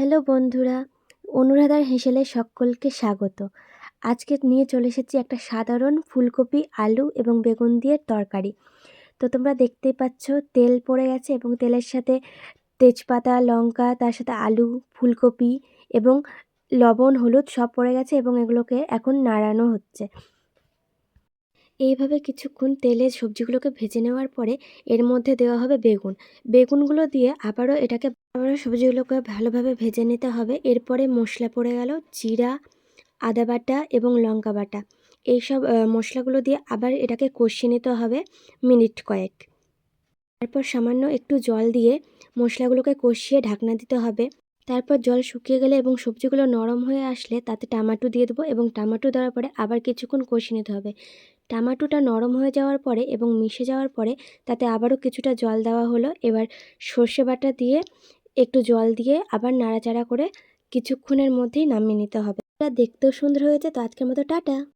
Hello বন্ধুরা, অনুরাধার হেসেলে সকলকে স্বাগত। আজকে নিয়ে চলে এসেছি একটা সাধারণ ফুলকপি, আলু এবং বেগুন দিয়ে তরকারি। তো তোমরা দেখতেই পাচ্ছ তেল পড়ে গেছে এবং তেলের সাথে তেজপাতা, লঙ্কা, তার সাথে আলু, ফুলকপি এবং লবণ, হলুদ সব পড়ে গেছে এবং এগুলোকে এখন নাড়ানো হচ্ছে। এইভাবে কিছুক্ষণ তেলে সবজিগুলোকে ভেজে নেওয়ার পরে এর মধ্যে দেওয়া হবে বেগুন। বেগুনগুলো দিয়ে আবারও সবজিগুলোকে ভালোভাবে ভেজে নিতে হবে। এরপরে মশলা পড়ে গেল জিরা, আদা বাটা এবং লঙ্কা বাটা। এইসব মশলাগুলো দিয়ে আবার এটাকে কষিয়ে নিতে হবে মিনিট কয়েক। তারপর সামান্য একটু জল দিয়ে মশলাগুলোকে কষিয়ে ঢাকনা দিতে হবে। তারপর জল শুকিয়ে গেলে এবং সবজিগুলো নরম হয়ে আসলে তাতে টমেটো দিয়ে দেবো এবং টমেটো দেওয়ার পরে আবার কিছুক্ষণ কষিয়ে নিতে হবে। টমেটোটা নরম হয়ে যাওয়ার পরে এবং মিশে যাওয়ার পরে তাতে আবারও কিছুটা জল দেওয়া হলো। এবার সর্ষে বাটা দিয়ে একটু জল দিয়ে আবার নাড়াচাড়া করে কিছুক্ষণের মধ্যেই নামিয়ে নিতে হবে। এটা দেখতেও সুন্দর হয়েছে। তো আজকের মতো টাটা।